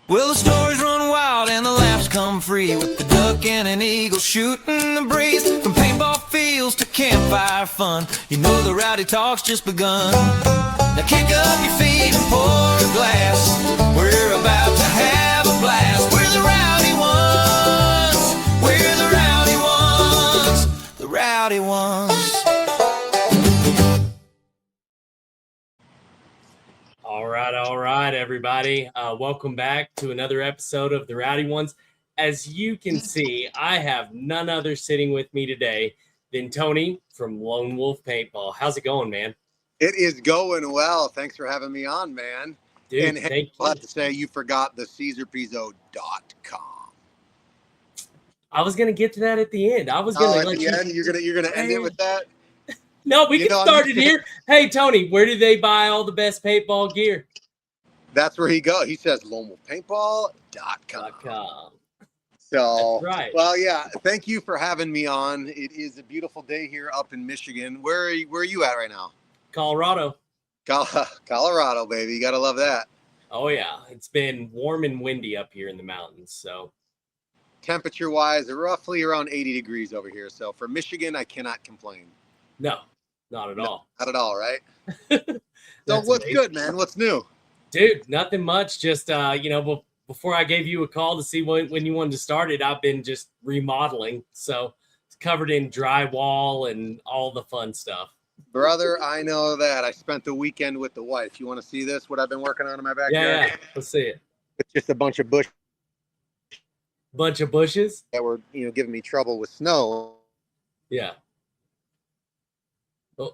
Well, the stories run wild and the laughs come free, with the duck and an eagle shooting the breeze. From paintball fields to campfire fun, you know the rowdy talk's just begun. Now kick up your feet and pour a glass, we're about to have a blast. We're the rowdy ones, we're the rowdy ones, the rowdy ones. All right, everybody. Welcome back to another episode of The Rowdy Ones. As you can see, I have none other sitting with me today than Tony from Lone Wolf Paintball. How's it going, man? It is going well. Thanks for having me on, man. Dude, and hey, thank you. I'll have to say you forgot the CaesarPizzo.com. I was gonna get to that at the end. I was gonna at the end. You're gonna end it with that. No, we can start it here. Hey, Tony, where do they buy all the best paintball gear? That's where he goes. He says LoneWolfPaintball.com. So, that's right. Well, yeah. Thank you for having me on. It is a beautiful day here up in Michigan. Where are you at right now? Colorado. Colorado, baby. You gotta love that. Oh yeah, it's been warm and windy up here in the mountains. So, temperature-wise, roughly around 80 degrees over here. So for Michigan, I cannot complain. No, not at all. Not at all, right? So what's amazing. Good, man? What's new? Dude, nothing much. Just, before I gave you a call to see when you wanted to start it, I've been just remodeling. So it's covered in drywall and all the fun stuff. Brother, I know that. I spent the weekend with the wife. You want to see this, what I've been working on in my backyard? Yeah, let's see it. It's just a bunch of bushes. Bunch of bushes? That were, giving me trouble with snow. Yeah. Oh.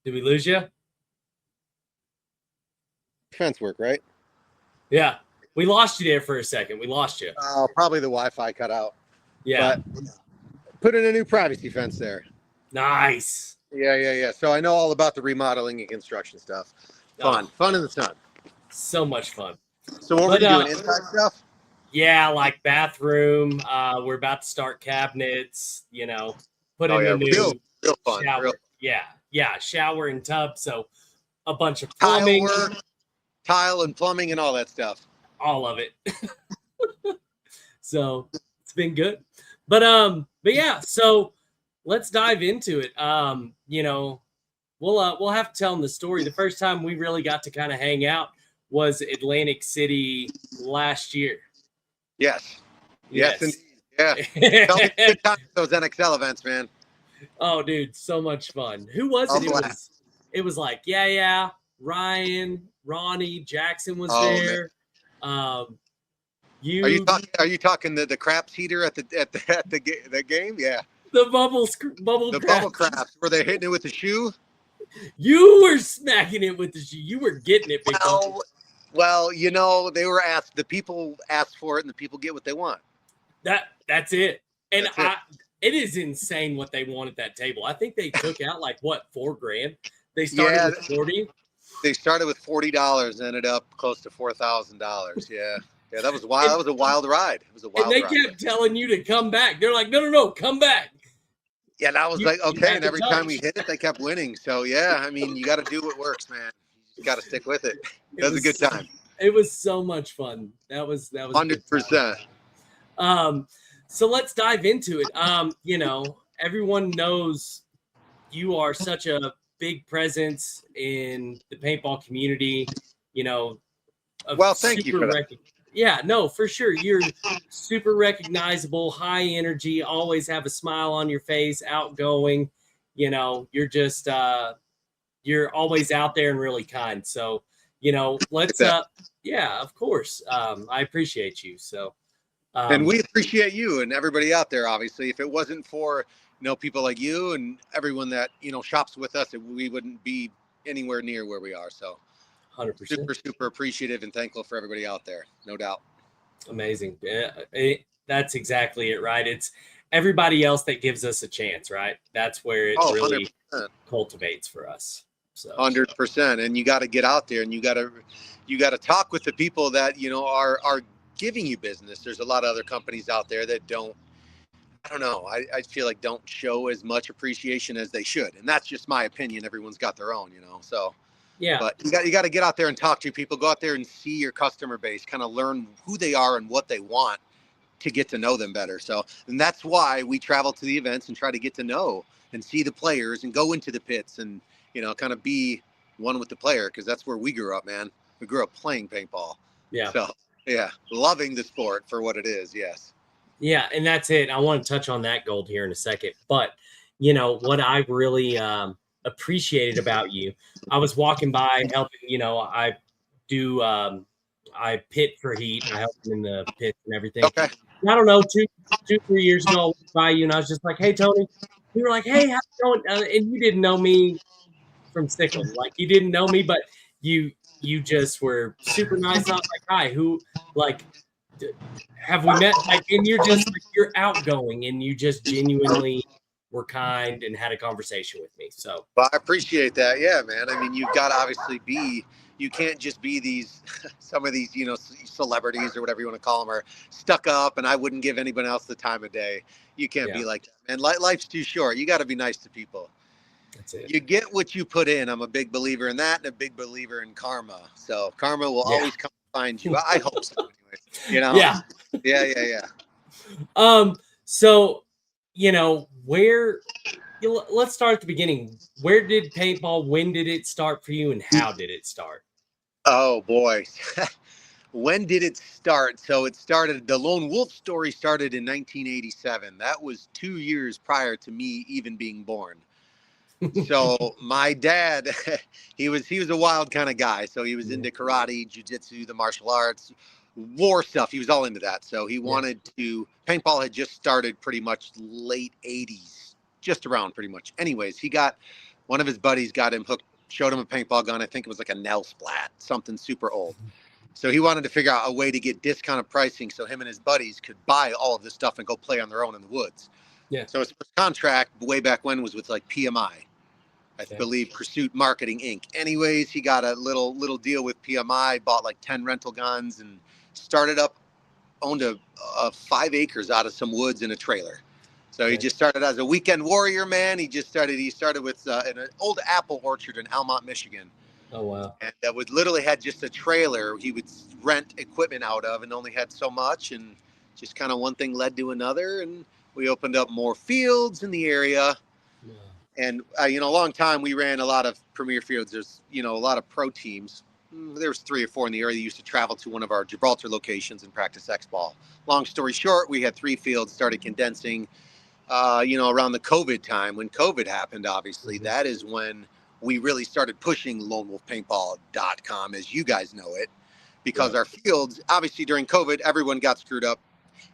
Did we lose you? Fence work, right? Yeah. We lost you there for a second. We lost you. Probably the Wi-Fi cut out. Yeah. But put in a new privacy fence there. Nice. Yeah. So I know all about the remodeling and construction stuff. Fun in the sun. So much fun. So what were you doing? Inside stuff? Yeah, like bathroom. We're about to start cabinets. Put in a new real fun. shower. Real. Yeah, shower and tub. So a bunch of plumbing, tile and plumbing and all that stuff. All of it. So it's been good. But yeah. So let's dive into it. We'll have to tell them the story. The first time we really got to kind of hang out was Atlantic City last year. Yes. Indeed. Yeah. Tell me good time those NXL events, man. Oh, dude, so much fun. Who was it? It was like, Ryan, Ronnie, Jackson was there. Man. Are you talking the craps heater at the game? Yeah. The bubble craps. Were they hitting it with the shoe? You were smacking it with the shoe. You were getting it, big dog. Well, they were asked. The people asked for it, and the people get what they want. That's it. And it is insane what they want at that table. I think they took out $4,000. They started with 40. They started with $40, ended up close to $4,000. Yeah, that was wild. That was a wild ride. It was a wild ride. And they kept telling you to come back. They're like, no, come back. Yeah, that was okay. And every time we hit it, they kept winning. So yeah, I mean, you got to do what works, man. You got to stick with it. That was a good time. It was so much fun. That was 100%. So let's dive into it. Everyone knows you are such a big presence in the paintball community. Well, thank you for that. Yeah, no, for sure. You're super recognizable, high energy, always have a smile on your face, outgoing. You're just you're always out there and really kind. So, let's yeah, of course. I appreciate you. So and we appreciate you and everybody out there, obviously. If it wasn't for people like you and everyone that shops with us, we wouldn't be anywhere near where we are. So 100%. Super appreciative and thankful for everybody out there. No doubt. Amazing. That's exactly it, right? It's everybody else that gives us a chance, right? That's where it really 100%. Cultivates for us. So 100%. And you got to get out there and you got to talk with the people that, are giving you business. There's a lot of other companies out there that don't, I don't know. I feel like don't show as much appreciation as they should. And that's just my opinion. Everyone's got their own, So Yeah. But you got to get out there and talk to people. Go out there and see your customer base, kind of learn who they are and what they want to get to know them better. So, and that's why we travel to the events and try to get to know and see the players and go into the pits and, kind of be one with the player, because that's where we grew up, man. We grew up playing paintball. Yeah. So, yeah, loving the sport for what it is. Yes. Yeah. And that's it. I want to touch on that gold here in a second. But, what I really appreciated about you, I was walking by helping, I do, I pit for heat. I help them in the pit and everything. Okay. I don't know, 3 years ago, I walked by you and I was just like, "Hey, Tony." You were like, "Hey, how's it going?" And you didn't know me from Stickland. Like, you didn't know me, but you just were super nice. I was like, "Hi, who, like, have we met?" Like, and you're outgoing and you just genuinely were kind and had a conversation with me. So, Well, I appreciate that. Yeah, man. I mean, you've got to obviously you can't just be these, some of these, celebrities or whatever you want to call them are stuck up, and I wouldn't give anybody else the time of day. You can't yeah, be like that, man. Life's too short. You got to be nice to people. that's it. You get what you put in. I'm a big believer in that and a big believer in karma. So karma will Yeah. always come find you. I hope so anyways, Yeah. Yeah. So, where let's start at the beginning. Where did paintball, when did it start for you, and how did it start? Oh boy. When did it start? So the Lone Wolf story started in 1987. That was 2 years prior to me even being born. So my dad, he was a wild kind of guy. So he was into karate, jujitsu, the martial arts, war stuff. He was all into that. So he wanted paintball had just started pretty much late 80s, just around pretty much. Anyways, one of his buddies got him hooked, showed him a paintball gun. I think it was like a Nell Splat, something super old. So he wanted to figure out a way to get discounted pricing so him and his buddies could buy all of this stuff and go play on their own in the woods. Yeah. So his first contract way back when was with like PMI. I believe Pursuit Marketing Inc. Anyways, he got a little deal with PMI, bought like 10 rental guns and owned a 5 acres out of some woods in a trailer. So he just started as a weekend warrior, man. He started with an old apple orchard in Almont, Michigan. Oh, wow. And that literally had just a trailer he would rent equipment out of and only had so much. And just kind of one thing led to another. And we opened up more fields in the area. Yeah. And, a long time we ran a lot of premier fields. There's, a lot of pro teams. There was 3 or 4 in the area that used to travel to one of our Gibraltar locations and practice X-ball. Long story short, we had 3 fields, started condensing, around the COVID time. When COVID happened, obviously, that is when we really started pushing lonewolfpaintball.com, as you guys know it, because our fields, obviously during COVID, everyone got screwed up.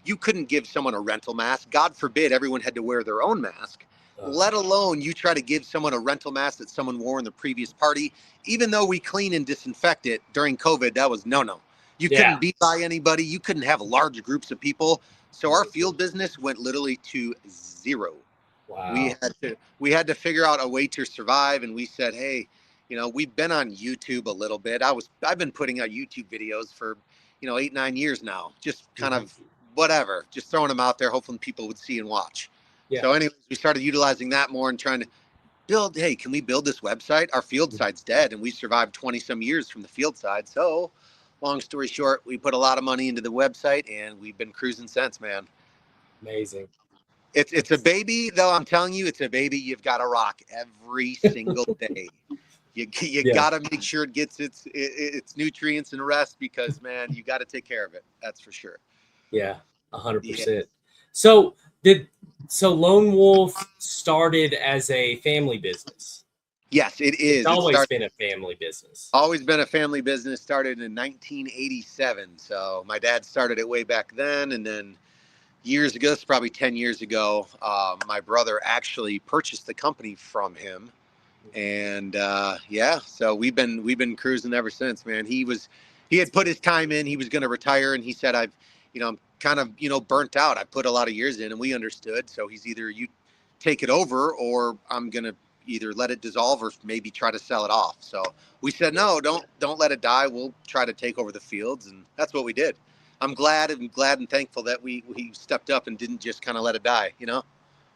You couldn't give someone a rental mask. God forbid everyone had to wear their own mask, let alone you try to give someone a rental mask that someone wore in the previous party. Even though we clean and disinfect it during COVID, that was no. You couldn't be by anybody. You couldn't have large groups of people. So our field business went literally to zero. Wow. We had to figure out a way to survive, and we said, hey, we've been on YouTube a little bit. I've been putting out YouTube videos for 8-9 years now, just kind of whatever, just throwing them out there, hoping people would see and watch. So anyways, we started utilizing that more and trying to build, hey, can we build this website? Our field side's dead, and we survived 20 some years from the field side. So long story short, we put a lot of money into the website, and we've been cruising since, man. Amazing. It's a baby, though. I'm telling you, it's a baby you've got to rock every single day. You got to make sure it gets its nutrients and rest, because, man, you got to take care of it. That's for sure. Yeah, 100%. So Lone Wolf started as a family business. Yes, it is. It's always been a family business. Always been a family business. Started in 1987. So my dad started it way back then, and then years ago, it's probably 10 years ago, my brother actually purchased the company from him. And so we've been cruising ever since, man. He had put his time in. He was going to retire, and he said, I'm kind of burnt out. I put a lot of years in, and we understood. So he's either you take it over, or I'm going to either let it dissolve or maybe try to sell it off. So we said, no, don't let it die. We'll try to take over the fields. And that's what we did. I'm glad and thankful that we stepped up and didn't just kind of let it die,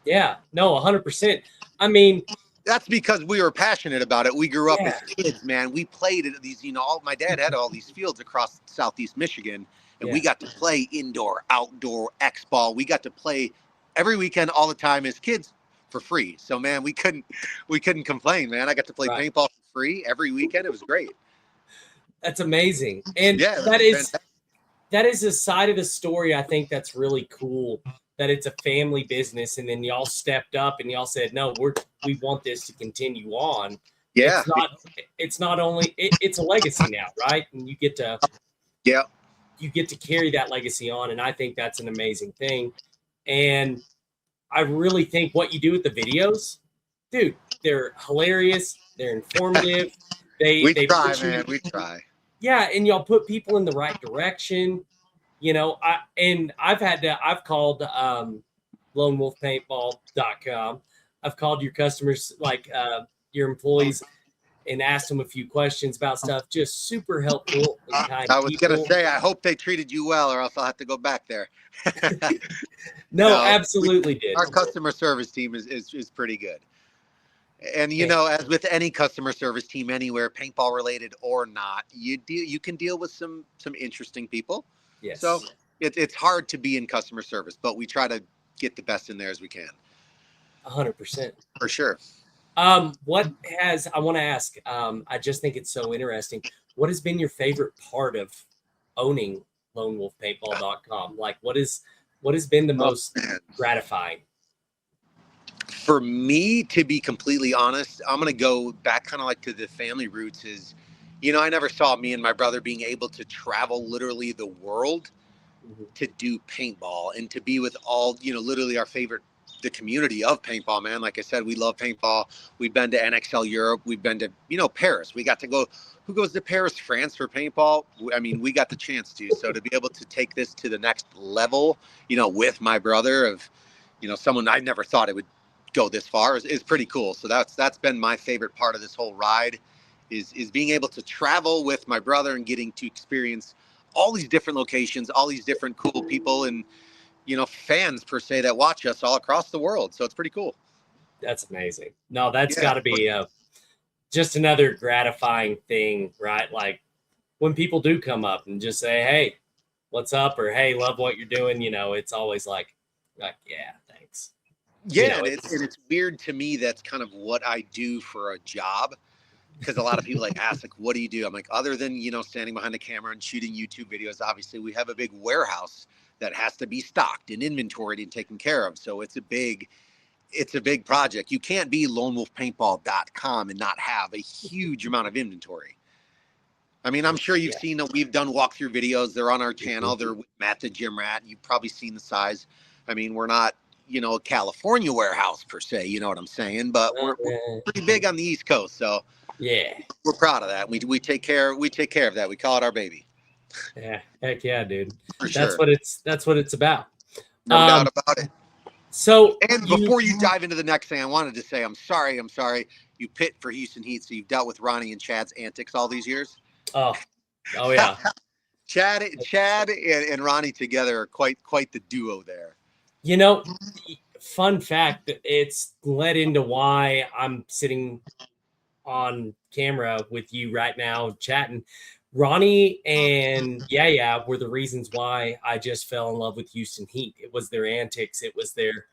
Yeah, no, 100%. I mean, That's because we were passionate about it. We grew up Yeah. as kids, man. We played at these, my dad had all these fields across Southeast Michigan, and we got to play indoor, outdoor, X-ball. We got to play every weekend, all the time as kids for free. So, man, we couldn't complain, man. I got to play paintball for free every weekend. It was great. That's amazing. And yeah, that is a side of the story I think that's really cool, that it's a family business, and then y'all stepped up and y'all said, no, we want this to continue on. Yeah. It's not only it's a legacy now, right? And you get to carry that legacy on, and I think that's an amazing thing. And I really think what you do with the videos, dude, they're hilarious, they're informative. We try, man. We try. Yeah, and y'all put people in the right direction. I've called lonewolfpaintball.com. I've called your customers, like your employees, and asked them a few questions about stuff. Just super helpful and kind. I was going to say, I hope they treated you well, or else I'll have to go back there. No, absolutely did. Our customer service team is pretty good. And, as with any customer service team anywhere, paintball related or not, you can deal with some interesting people. Yes. So it's hard to be in customer service, but we try to get the best in there as we can. 100%. For sure. I want to ask, I just think it's so interesting. What has been your favorite part of owning lonewolfpaintball.com? Like, what has been the most gratifying? For me, to be completely honest, I'm going to go back kind of like to the family roots is, I never saw me and my brother being able to travel literally the world to do paintball and to be with all, literally the community of paintball, man. Like I said, we love paintball. We've been to NXL Europe. We've been to, Paris. We got to go. Who goes to Paris, France for paintball? I mean, we got the chance to. So to be able to take this to the next level, with my brother of, someone I never thought it would go this far is pretty cool. So that's been my favorite part of this whole ride is being able to travel with my brother and getting to experience all these different locations, all these different cool people and, fans per se that watch us all across the world. So it's pretty cool. That's amazing. No, that's gotta be just another gratifying thing, right? Like when people do come up and just say, hey, what's up? Or, hey, love what you're doing. It's always like, yeah, thanks. Yeah, and it's weird to me. That's kind of what I do for a job, because a lot of people ask, what do you do? I'm like, other than standing behind the camera and shooting YouTube videos, obviously we have a big warehouse that has to be stocked and inventoried and taken care of. So it's a big project. You can't be lonewolfpaintball.com and not have a huge amount of inventory. I mean, I'm sure you've seen that we've done walkthrough videos. They're on our channel. They're with Matt the Gym Rat. You've probably seen the size. I mean, we're not a California warehouse per se, you know what I'm saying? But we're pretty big on the East Coast, so yeah, we're proud of that. We take care of that. We call it our baby. Yeah, heck yeah, dude. For that's sure. That's what it's about. No doubt about it. So, and before you dive into the next thing, I wanted to say I'm sorry. You pit for Houston Heat, so you've dealt with Ronnie and Chad's antics all these years. Oh yeah. Chad and Ronnie together are quite the duo there. Fun fact, it's led into why I'm sitting on camera with you right now chatting. Ronnie and Yaya were the reasons why I just fell in love with Houston Heat. It was their antics. It was their.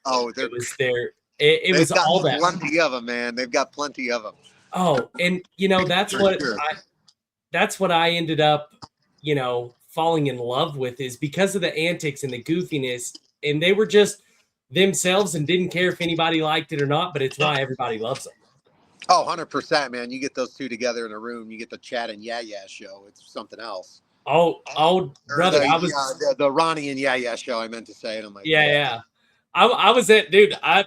It was all that. Plenty of them, man. They've got plenty of them. Oh, and that's what I ended up, falling in love with, is because of the antics and the goofiness, and they were just themselves and didn't care if anybody liked it or not. But it's why everybody loves them. Oh, 100%, man. You get those two together in a room, you get the Chad and Yaya show. It's something else. Oh, brother, the Ronnie and Yaya show, I meant to say. And I'm like, yeah. I was I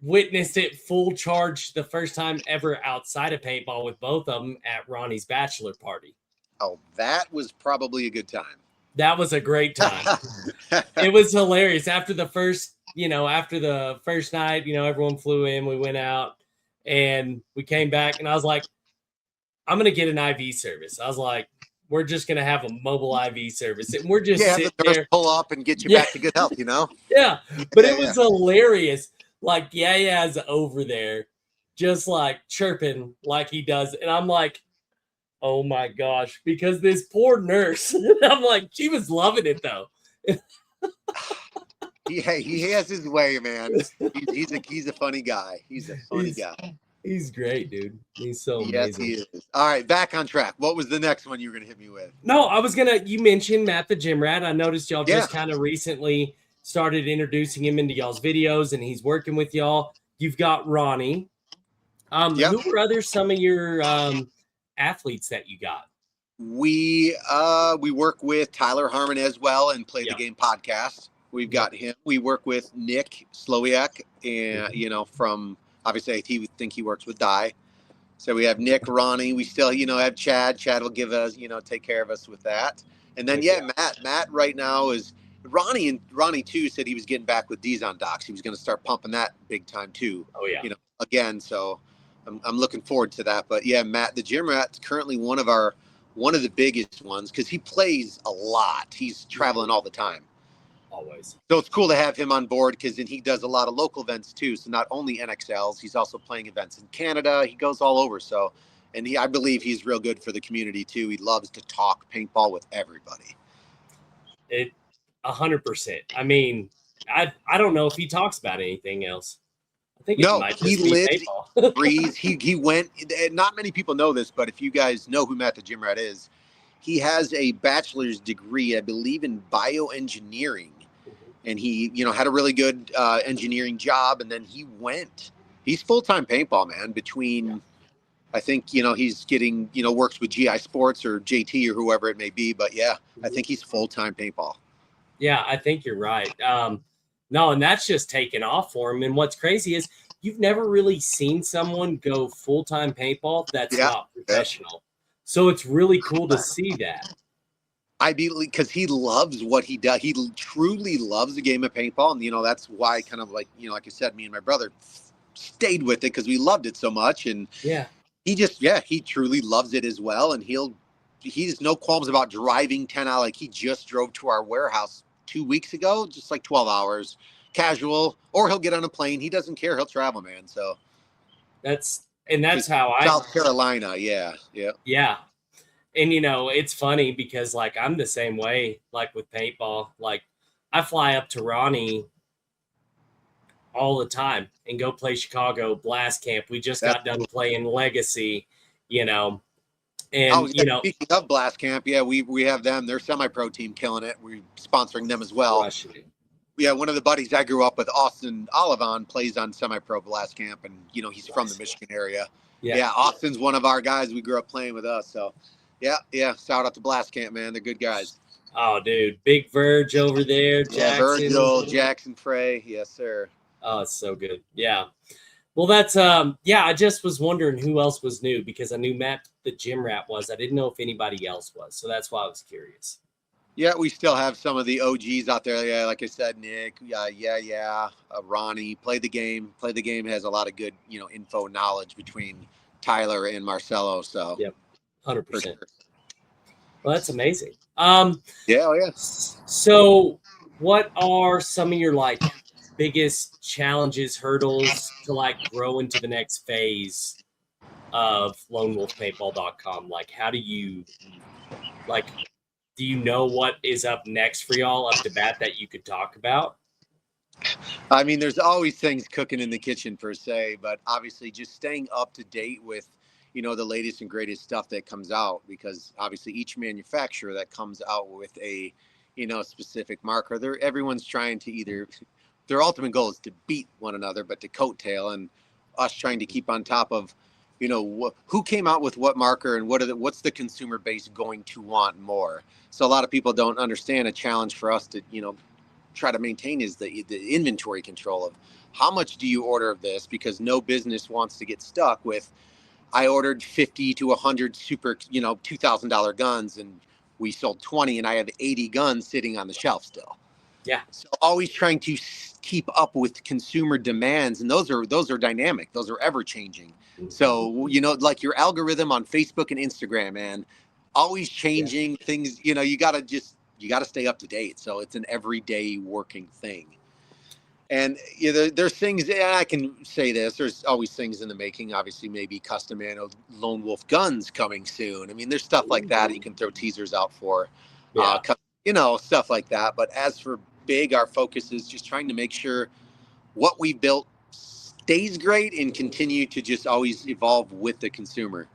witnessed it full charge the first time ever outside of paintball with both of them at Ronnie's bachelor party. Oh, that was probably a good time. That was a great time. It was hilarious. After the first night, everyone flew in, we went out. And we came back, and I was like, I'm going to get an IV service. I was like, we're just going to have a mobile IV service. And we're just sitting there. Pull up and get you back to good health, Yeah. But it was hilarious. Like, Yaya's over there just like chirping like he does. And I'm like, oh my gosh, because this poor nurse, I'm like, she was loving it though. Yeah, he has his way, man. He's a funny guy. He's a funny guy. He's great, dude. He's so Yes, amazing. he is. All right, back on track. What was the next one you were gonna hit me with? No, I was gonna. You mentioned Matt the Gym Rat. I noticed y'all Yeah. just kind of recently started introducing him into y'all's videos, and he's working with y'all. You've got Ronnie. Yep. Who are some of your athletes that you got? We work with Tyler Harmon as well and Play the Yep. Game podcast. We've got him. We work with Nick Slowiak, and from obviously I think he works with Die. So we have Nick, Ronnie. We still have Chad. Chad will give us take care of us with that. And then Matt right now is Ronnie too said he was getting back with D's on Docs. He was going to start pumping that big time too. Oh yeah. Again. So I'm looking forward to that. But yeah, Matt the Gym Rat's currently one of the biggest ones because he plays a lot. He's traveling all the time. Always. So it's cool to have him on board because then he does a lot of local events too. So not only NXLs, he's also playing events in Canada. He goes all over. So, and I believe he's real good for the community too. He loves to talk paintball with everybody. 100%. I mean, I don't know if he talks about anything else. I think he lives, breathes. He went. Not many people know this, but if you guys know who Matt the Gym Rat is, he has a bachelor's degree, I believe, in bioengineering. And he, had a really good engineering job. And then he's full-time paintball, man, I think, he's getting, works with GI Sports or JT or whoever it may be. But yeah, I think he's full-time paintball. Yeah, I think you're right. No, and that's just taken off for him. And what's crazy is you've never really seen someone go full-time paintball that's not professional. So it's really cool to see that. I believe because he loves what he does. He truly loves the game of paintball. And, that's why kind of like I said, me and my brother stayed with it because we loved it so much. And he truly loves it as well. And he's no qualms about driving 10 hours. Like he just drove to our warehouse 2 weeks ago, just like 12 hours, casual, or he'll get on a plane. He doesn't care. He'll travel, man. So that's how South Carolina. Yeah. And it's funny because like I'm the same way, like with paintball. Like I fly up to Ronnie all the time and go play Chicago Blast Camp. We just got done playing Legacy, and speaking of Blast Camp, we have them. They're semi-pro team killing it. We're sponsoring them as well. Yeah, one of the buddies I grew up with, Austin Olivon, plays on semi-pro Blast Camp, and he's from the Michigan area. Yeah, Austin's one of our guys. We grew up playing with us, so. Yeah. Shout out to Blast Camp, man. They're good guys. Oh, dude. Big Verge over there. Jackson. Virgil, Jackson Frey. Yes, sir. Oh, it's so good. Yeah. Well, that's, I just was wondering who else was new because I knew Matt the Gym Rat was. I didn't know if anybody else was. So that's why I was curious. Yeah, we still have some of the OGs out there. Yeah, like I said, Nick. Ronnie. Play the Game. Play the Game has a lot of good, info knowledge between Tyler and Marcelo. So. Yep. 100%. Sure. Well, that's amazing. Yeah. So what are some of your biggest challenges, hurdles to grow into the next phase of lonewolfpaintball.com? How do you do you know what is up next for y'all up to bat that you could talk about? I mean, there's always things cooking in the kitchen per se, but obviously just staying up to date with the latest and greatest stuff that comes out, because obviously each manufacturer that comes out with a, specific marker, everyone's trying to their ultimate goal is to beat one another, but to coattail, and us trying to keep on top of, who came out with what marker and what's the consumer base going to want more. So a lot of people don't understand a challenge for us to, try to maintain is the inventory control of how much do you order of this, because no business wants to get stuck with, I ordered 50 to 100 super, $2,000 guns, and we sold 20, and I have 80 guns sitting on the shelf still. Yeah. So always trying to keep up with consumer demands, and those are dynamic. Those are ever changing. Mm-hmm. So, like your algorithm on Facebook and Instagram, man, always changing things. You got to stay up to date. So it's an everyday working thing. And there's things, and I can say this, there's always things in the making. Obviously, maybe custom ammo Lone Wolf guns coming soon. I mean, there's stuff like that you can throw teasers out for, Yeah. stuff like that. But as for big, our focus is just trying to make sure what we built stays great and continue to just always evolve with the consumer.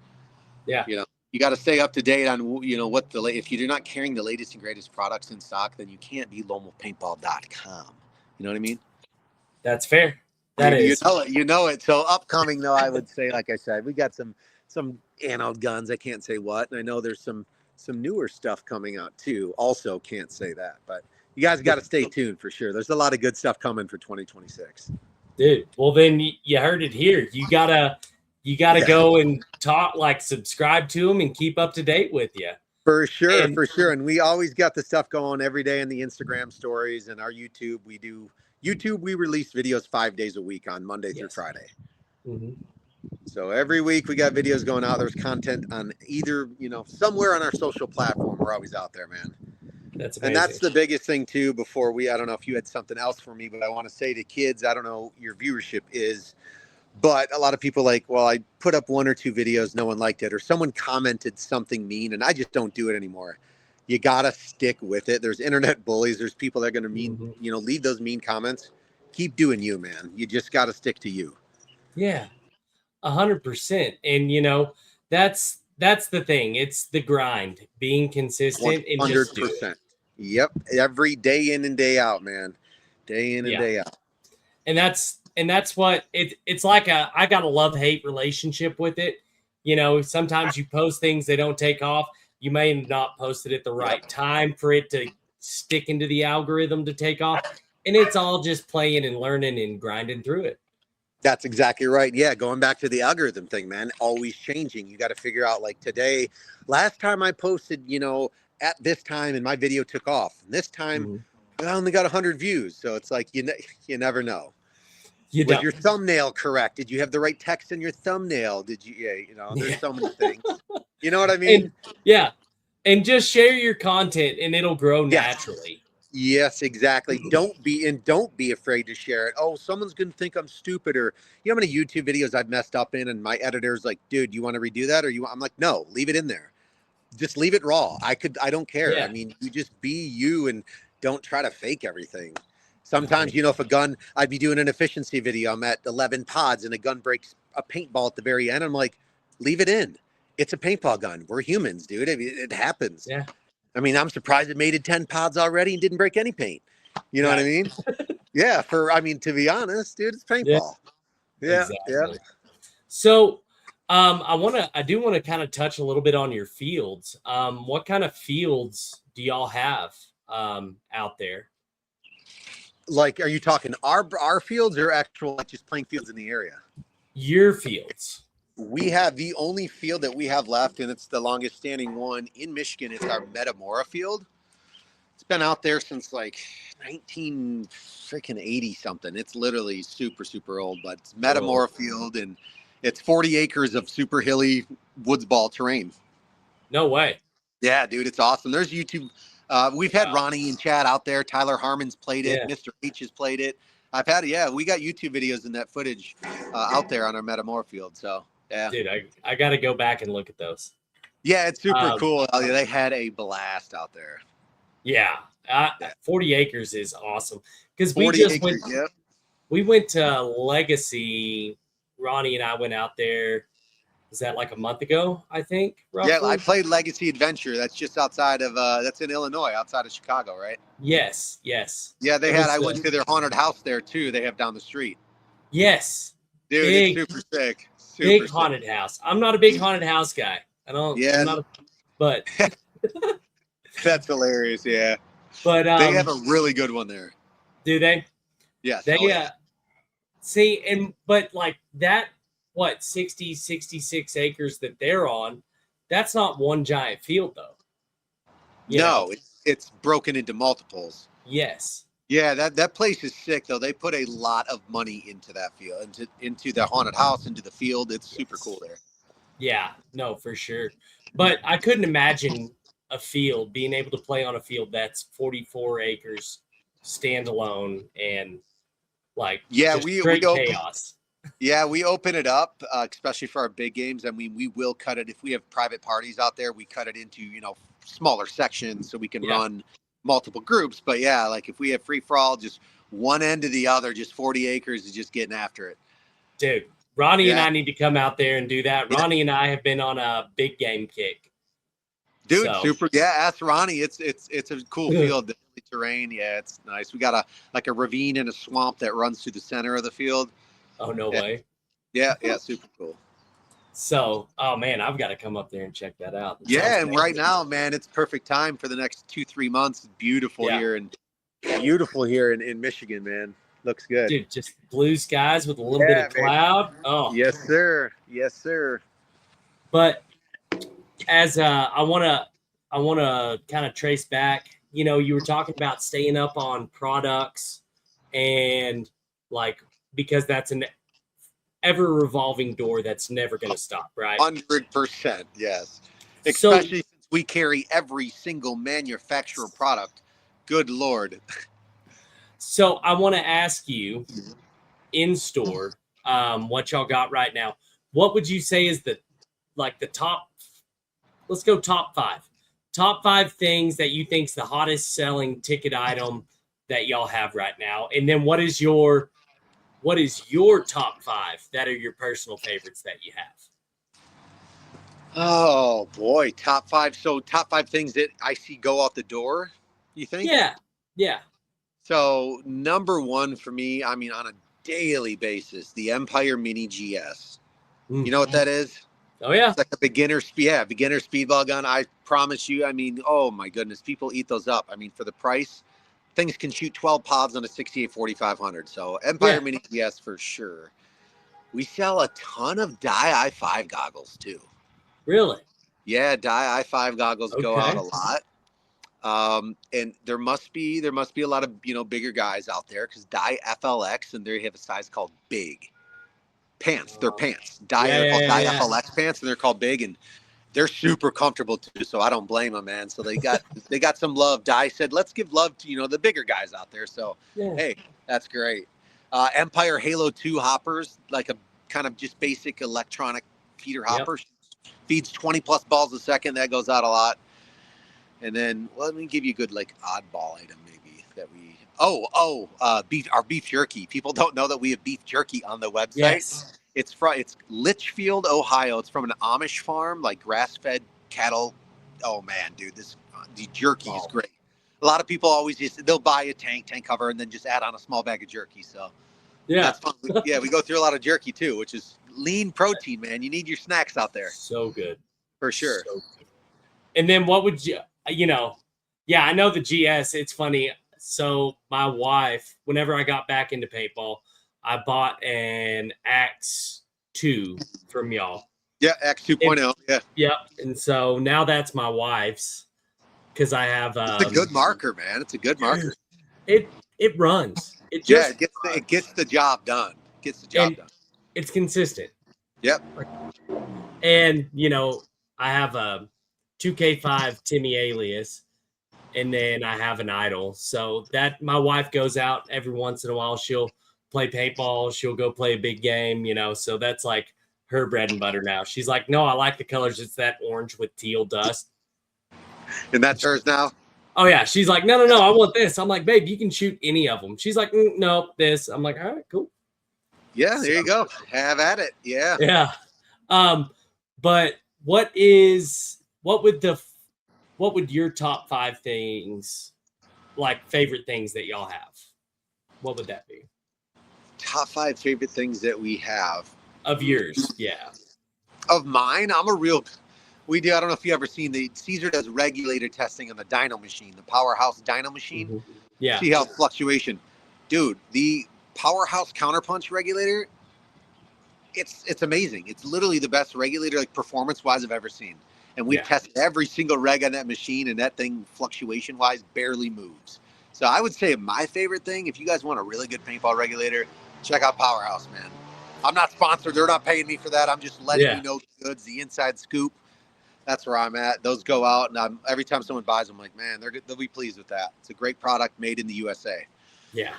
Yeah. You got to stay up to date on, what if you're not carrying the latest and greatest products in stock, then you can't be lonewolfpaintball.com. You know what I mean? That's fair. That is. You know it. So upcoming though, I would say, like I said, we got some anode guns. I can't say what, and I know there's some newer stuff coming out too. Also, can't say that, but you guys got to stay tuned for sure. There's a lot of good stuff coming for 2026. Dude, well then you heard it here. You gotta go and subscribe to them and keep up to date with you. For sure. And we always got the stuff going every day in the Instagram stories and our YouTube. We release videos 5 days a week on Monday through Friday. Mm-hmm. So every week we got videos going out. There's content on either, somewhere on our social platform. We're always out there, man. That's amazing. And that's the biggest thing too. I don't know if you had something else for me, but I want to say to kids, I don't know your viewership is, but a lot of people I put up 1 or 2 videos, no one liked it, or someone commented something mean, and I just don't do it anymore. You gotta stick with it. There's internet bullies. There's people that are gonna leave those mean comments. Keep doing you, man. You just gotta stick to you. Yeah, 100%. And that's the thing. It's the grind, being consistent, 100%. And just do it. Yep, every day in and day out, man. Day in and day out. And that's what it's like. I got a love-hate relationship with it. Sometimes you post things, they don't take off. You may not post it at the right time for it to stick into the algorithm to take off. And it's all just playing and learning and grinding through it. That's exactly right. Yeah, going back to the algorithm thing, man, always changing. You got to figure out, like today, last time I posted, at this time and my video took off. And this time I only got 100 views. So it's like, you never know. Was your thumbnail correct? Did you have the right text in your thumbnail? Did you, there's so many things. You know what I mean? And just share your content and it'll grow naturally. Yes, exactly. Don't be afraid to share it. Oh, someone's going to think I'm stupid, or how many YouTube videos I've messed up in and my editor's like, dude, you want to redo that? I'm like, no, leave it in there. Just leave it raw. I don't care. Yeah. I mean, you just be you and don't try to fake everything. Sometimes, if a gun, I'd be doing an efficiency video. I'm at 11 pods and a gun breaks a paintball at the very end. I'm like, leave it in. It's a paintball gun. We're humans, dude. It happens. Yeah. I mean, I'm surprised it made it 10 pods already and didn't break any paint. You know what I mean? Yeah. To be honest, dude, it's paintball. Yeah. Exactly. Yeah. So, I do want to kind of touch a little bit on your fields. What kind of fields do y'all have out there? Like, are you talking our fields or actual just playing fields in the area? Your fields. We have the only field that we have left, and it's the longest standing one in Michigan. It's our Metamora field. It's been out there since like 1980 something. It's literally super, super old, but it's Metamora field, and it's 40 acres of super hilly woods ball terrain. No way. Yeah, dude, it's awesome. There's YouTube. We've had Ronnie and Chad out there. Tyler Harmon's played it. Mr. H has played it. I've had we got YouTube videos and that footage out there on our Metamora field. So. Yeah, dude, I got to go back and look at those. Yeah, it's super cool. They had a blast out there. Yeah, 40 acres is awesome because we went to Legacy. Ronnie and I went out there. Was that like a month ago? I think. Roughly? Yeah, I played Legacy Adventure. That's just outside of that's in Illinois, outside of Chicago, right? Yes. Yeah, they had. I went to their haunted house there too. They have down the street. Yes, dude, it's super sick. Big haunted house. I'm not a big haunted house guy. I don't. Yeah. But that's hilarious. Yeah. But they have a really good one there. Do they? Yes. They see but like that, 66 acres that they're on. That's not one giant field though. No, it's broken into multiples. Yes. Yeah, that place is sick though. They put a lot of money into that field, into the haunted house, into the field. It's super cool there. Yeah, no, for sure. But I couldn't imagine a field being able to play on a field that's 44 acres standalone and Like, Yeah, just we straight open, chaos. yeah, we open it up, especially for our big games. I mean, we will cut it if we have private parties out there. We cut it into smaller sections so we can Yeah. run multiple groups. But yeah, like if we have free for all, just one end to the other, just 40 acres is just getting after it. Dude, Ronnie and Yeah. I need to come out there and do that. Yeah. Ronnie and I have been on a big game kick. Dude, So. super. Yeah, ask Ronnie. It's a cool field. The terrain, yeah, it's nice. We got a ravine and a swamp that runs through the center of the field. Oh, no Yeah. way. Yeah, super cool. So, oh man, I've got to come up there and check that out. That Yeah, and sounds right amazing. now, man, it's perfect time for the next 2-3 months. It's beautiful Yeah. here in Michigan, man. Looks good. Dude, just blue skies with a little bit of cloud. Man. Oh, Yes, sir. Yes, sir. but as I want to kind of trace back. You know, you were talking about staying up on products, and like because that's an ever revolving door that's never going to stop, right? 100%. Yes. So, Especially since we carry every single manufacturer product. Good Lord. so I want to ask you in store, what y'all got right now. What would you say is the top? Let's go top 5. Top 5 things that you think's the hottest selling ticket item that y'all have right now, and then what is your top 5 that are your personal favorites that you have? Oh boy, top 5. So top 5 things that I see go out the door. You think? Yeah. So number 1 for me, I mean, on a daily basis, the Empire Mini GS. You know what that is? Oh yeah. It's like a beginner speedball gun. I promise you. I mean, oh my goodness, people eat those up. I mean, for the price, things can shoot 12 pods on a 68 4500. So Empire Mini GS for sure. We sell a ton of Dye i5 goggles too. Really? Yeah, Dye i5 goggles go out a lot. And there must be a lot of bigger guys out there because Dye FLX, and they have a size called Big pants. They're pants. They're called Dye FLX pants, and they're called Big, and they're super comfortable too. So I don't blame them, man. So they got some love. Dye said, let's give love to the bigger guys out there. So hey, that's great. Empire Halo 2 hoppers, like a kind of just basic electronic feeder hopper. Feeds 20 plus balls a second. That goes out a lot. And then let me give you a good oddball item maybe that we our beef jerky. People don't know that we have beef jerky on the website. Yes. It's Litchfield, Ohio. It's from an Amish farm, like grass-fed cattle. Oh man, dude, the jerky is great. A lot of people always they'll buy a tank cover and then just add on a small bag of jerky. So that's fun. We go through a lot of jerky too, which is lean protein, man. You need your snacks out there. So good. For sure. So good. And then what would I know the GS, it's funny. So my wife, whenever I got back into paintball, I bought an Axe 2 from y'all. Yeah, Axe 2.0. Yeah. Yep. And so now that's my wife's because I have. It's a good marker, man. It's a good marker. It runs. It gets the job done. Done. It's consistent. Yep. And I have a 2K5 Timmy alias, and then I have an idol. So that my wife goes out every once in a while. She'll play paintball. She'll go play a big game, so that's like her bread and butter now. She's like, no, I like the colors. It's that orange with teal dust. And that's hers now? Oh, yeah. She's like, no, I want this. I'm like, babe, you can shoot any of them. She's like, no, this. I'm like, all right, cool. Yeah, there you go. Have at it. Yeah. Yeah. But what would your top 5 things, like favorite things that y'all have? What would that be? Top 5 favorite things that we have. Of yours, yeah. Of mine, I don't know if you ever seen Caesar does regulator testing on the dyno machine, the Powerhouse dyno machine. Mm-hmm. Yeah. See how fluctuation. Dude, the Powerhouse counterpunch regulator, it's amazing. It's literally the best regulator, like performance-wise, I've ever seen. And we tested every single reg on that machine, and that thing, fluctuation-wise, barely moves. So I would say my favorite thing, if you guys want a really good paintball regulator, check out Powerhouse, man. I'm not sponsored. They're not paying me for that. I'm just letting you know the goods, the inside scoop. That's where I'm at. Those go out, and every time someone buys them, I'm like, man, they'll be pleased with that. It's a great product made in the USA. Yeah.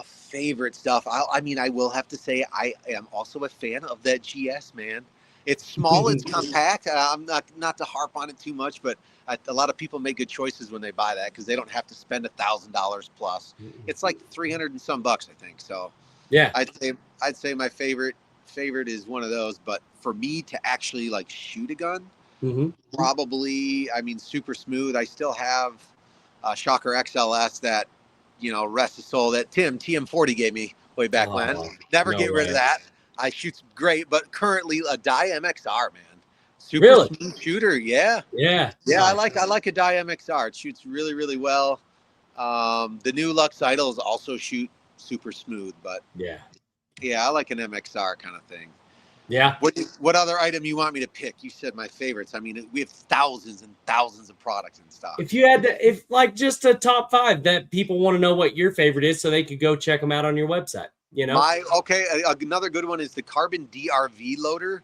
Favorite stuff. I mean, I will have to say I am also a fan of that GS, man. It's small, it's compact. I'm not to harp on it too much, but a lot of people make good choices when they buy that because they don't have to spend $1,000 plus. It's like 300 and some bucks, I think. So Yeah. I'd say my favorite is one of those. But for me to actually like shoot a gun, probably, I mean, super smooth. I still have Shocker XLS that, rest his soul, that TM40 gave me way back when. Never no get rid of way. that. I shoot great, but currently a Dye MXR, man. Super Really? smooth shooter. Yeah. Yeah. Yeah, Nice. I like a Dye MXR. It shoots really, really well. The new Lux Idols also shoot super smooth, but Yeah. yeah, I like an MXR kind of thing. Yeah. What other item you want me to pick? You said my favorites. I mean, we have thousands and thousands of products in stock. If you had to, if like just a top 5 that people want to know what your favorite is, so they could go check them out on your website. Another good one is the Carbon DRV loader.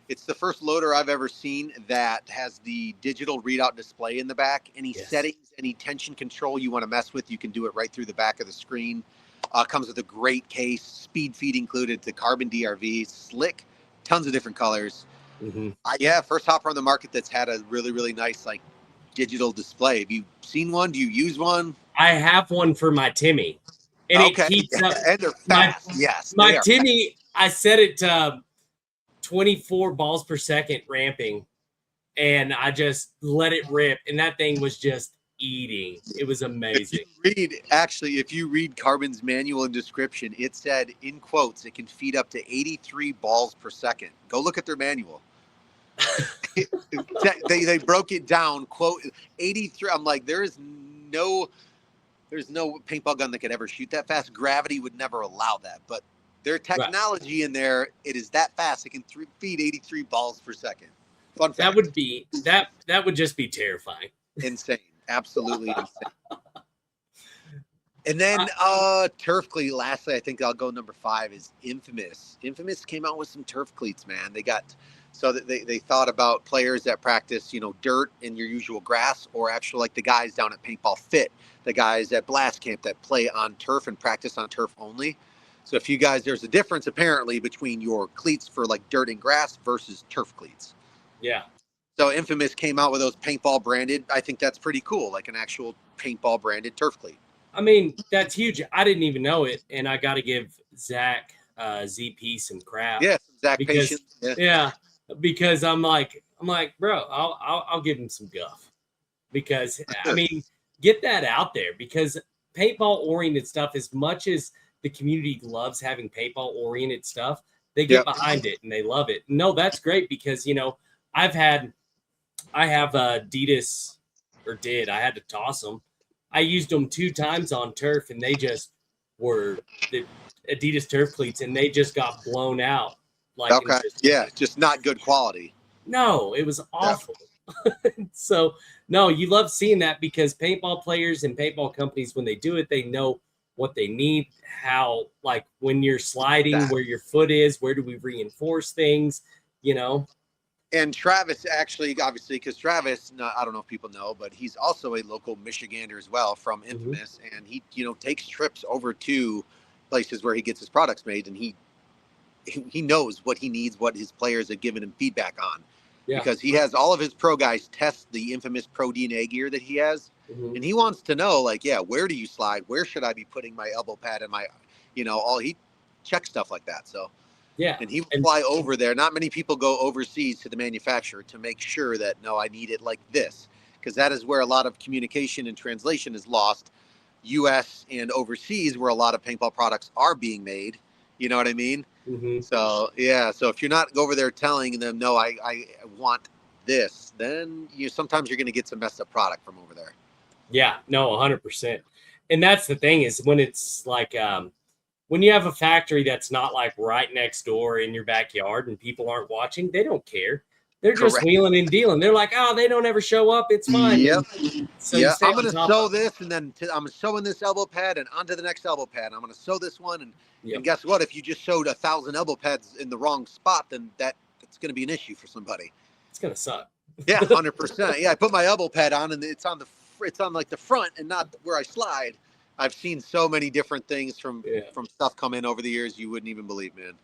It's the first loader I've ever seen that has the digital readout display in the back. Any settings, any tension control you want to mess with, you can do it right through the back of the screen. Comes with a great case, speed feed included. The Carbon DRV, slick, tons of different colors. First hopper on the market that's had a really, really nice like digital display. Have you seen one? Do you use one? I have one for my Timmy, and it keeps up. And they're fast. My Timmy, I set it to 24 balls per second ramping, and I just let it rip, and that thing was just eating. It was amazing. If you read Carbon's manual and description, it said in quotes it can feed up to 83 balls per second. Go look at their manual. they broke it down, quote 83. I'm like, there's no paintball gun that could ever shoot that fast. Gravity would never allow that, but their technology in there, it is that fast. It can feed 83 balls per second. Fun fact. That would just be terrifying. Insane. Absolutely insane. And then turf cleat. Lastly, I think I'll go number 5 is Infamous. Infamous came out with some turf cleats, man. They thought about players that practice, dirt in your usual grass, or actually like the guys down at Paintball Fit, the guys at Blast Camp that play on turf and practice on turf only. So if you guys, there's a difference apparently between your cleats for like dirt and grass versus turf cleats. Yeah. So Infamous came out with those paintball branded. I think that's pretty cool, like an actual paintball branded turf cleat. I mean, that's huge. I didn't even know it, and I got to give Zach ZP some crap. Yeah, Zach Patience. Yeah, because I'm like, bro, I'll give him some guff, because I mean, get that out there, because paintball oriented stuff, as much as the community loves having paintball oriented stuff, they get behind it and they love it. No, that's great, because I have Adidas, I had to toss them. I used them 2 times on turf, and they just were the Adidas turf cleats, and they just got blown out. Like, just not good quality. No, it was awful. So, no, you love seeing that, because paintball players and paintball companies, when they do it, they know what they need, how, like, when you're sliding, where your foot is, where do we reinforce things, And Travis, actually, obviously, because Travis, I don't know if people know, but he's also a local Michigander as well from Infamous. And he, takes trips over to places where he gets his products made. And he knows what he needs, what his players have given him feedback on. Yeah. Because he has all of his pro guys test the Infamous Pro DNA gear that he has. And he wants to know, like, where do you slide? Where should I be putting my elbow pad and my, he checks stuff like that. So. Yeah. And he will fly over there. Not many people go overseas to the manufacturer to make sure that, no, I need it like this, because that is where a lot of communication and translation is lost. U.S. and overseas, where a lot of paintball products are being made. You know what I mean? So, So if you're not over there telling them, no, I want this, then sometimes you're going to get some messed up product from over there. Yeah, no, 100%. And that's the thing, is when it's like, when you have a factory that's not like right next door in your backyard and people aren't watching, they don't care. They're just wheeling and dealing. They're like, oh, they don't ever show up. It's fine. Yep. So I'm going to sew this, and then I'm sewing this elbow pad and onto the next elbow pad. I'm going to sew this one. And guess what? If you just sewed 1,000 elbow pads in the wrong spot, then it's going to be an issue for somebody. It's going to suck. Yeah, 100%. Yeah, I put my elbow pad on, and it's on like the front and not where I slide. I've seen so many different things from Yeah. stuff come in over the years you wouldn't even believe, man.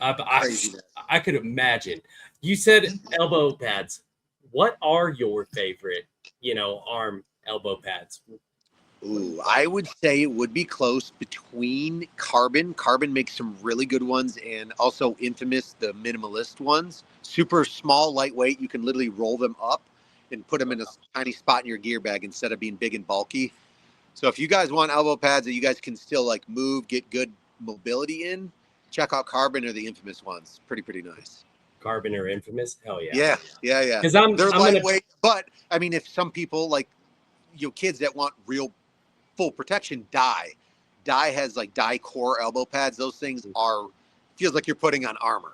I could imagine. You said elbow pads. What are your favorite, arm elbow pads? Ooh, I would say it would be close between Carbon. Carbon makes some really good ones, and also Infamous, the minimalist ones. Super small, lightweight. You can literally roll them up and put them in a tiny spot in your gear bag instead of being big and bulky. So if you guys want elbow pads that you guys can still like move, get good mobility in, check out Carbon or the Infamous ones. Pretty nice. Carbon or Infamous? Hell yeah. Yeah. Because They're lightweight, but I mean, if some people like kids that want real full protection, Dye has like Dye core elbow pads. Those things feels like you're putting on armor.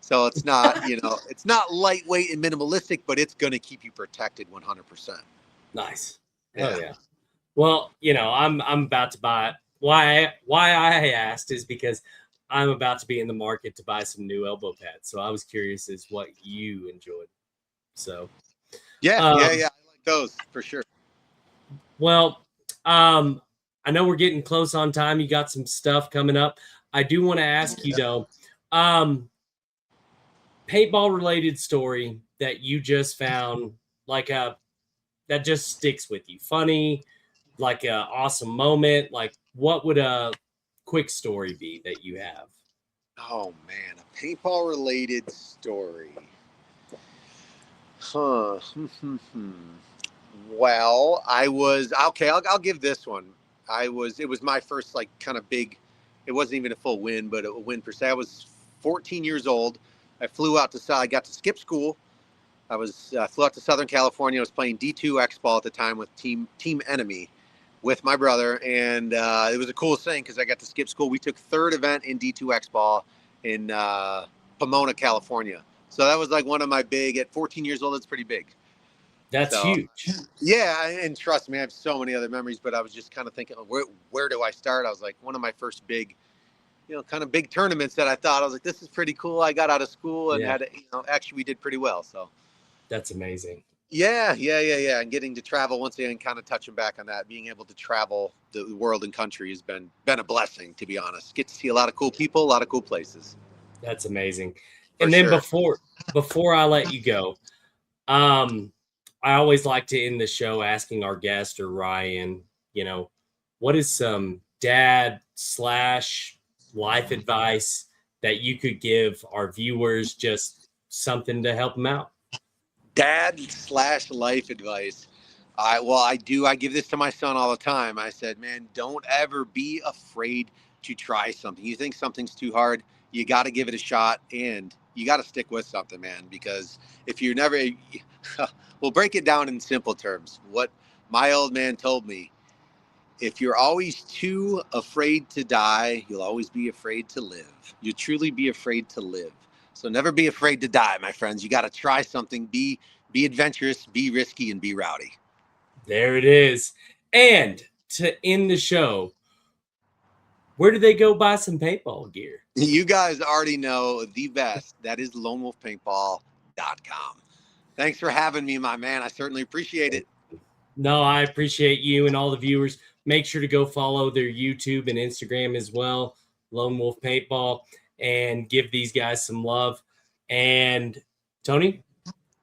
So it's not, it's not lightweight and minimalistic, but it's going to keep you protected 100%. Nice. Hell yeah. Well, I'm about to buy it. Why I asked is because I'm about to be in the market to buy some new elbow pads. So I was curious as what you enjoyed. So yeah, I like those for sure. Well, I know we're getting close on time. You got some stuff coming up. I do want to ask you though, paintball related story that you just found, that just sticks with you. Funny, like a awesome moment. Like, what would a quick story be that you have? Oh man, a paintball related story. Huh. Well, I'll give this one. It was my first like kind of big, it wasn't even a full win, but a win per se. I was 14 years old. I got to skip school. I flew out to Southern California. I was playing D2 X-Ball at the time with Team Enemy with my brother. And it was the coolest thing because I got to skip school. We took third event in D2 X-Ball in Pomona, California. So that was like one of my at 14 years old, it's pretty big. That's huge. Yeah, and trust me, I have so many other memories, but I was just kind of thinking, where do I start? I was like, one of my first big, kind of big tournaments that I thought, I was like, this is pretty cool. I got out of school and actually we did pretty well. So that's amazing. Yeah. And getting to travel once again, kind of touching back on that, being able to travel the world and country has been a blessing, to be honest. Get to see a lot of cool people, a lot of cool places. That's amazing. And then before I let you go, I always like to end the show asking our guest or Ryan, what is some dad/life advice that you could give our viewers, just something to help them out? Dad/life advice. I give this to my son all the time. I said, man, don't ever be afraid to try something. You think something's too hard, you got to give it a shot, and you got to stick with something, man, because if you never, we'll break it down in simple terms. What my old man told me, if you're always too afraid to die, you'll always be afraid to live. You'll truly be afraid to live. So never be afraid to die, my friends. You got to try something, be adventurous, be risky, and be rowdy. There it is. And to end the show, where do they go buy some paintball gear? You guys already know the best. That is lonewolfpaintball.com. Thanks for having me, my man. I certainly appreciate it. No, I appreciate you and all the viewers. Make sure to go follow their YouTube and Instagram as well, Lone Wolf Paintball, and give these guys some love. And Tony,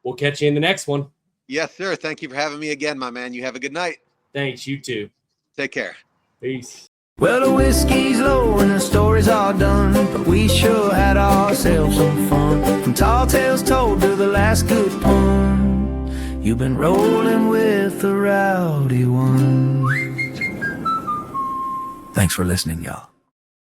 we'll catch you in the next one. Yes, sir. Thank you for having me again, my man. You have a good night. Thanks. You too. Take care. Peace. Well, the whiskey's low and the story's all done, but we sure had ourselves some fun. From tall tales told to the last good pun, you've been rolling with the rowdy one. Thanks for listening, y'all.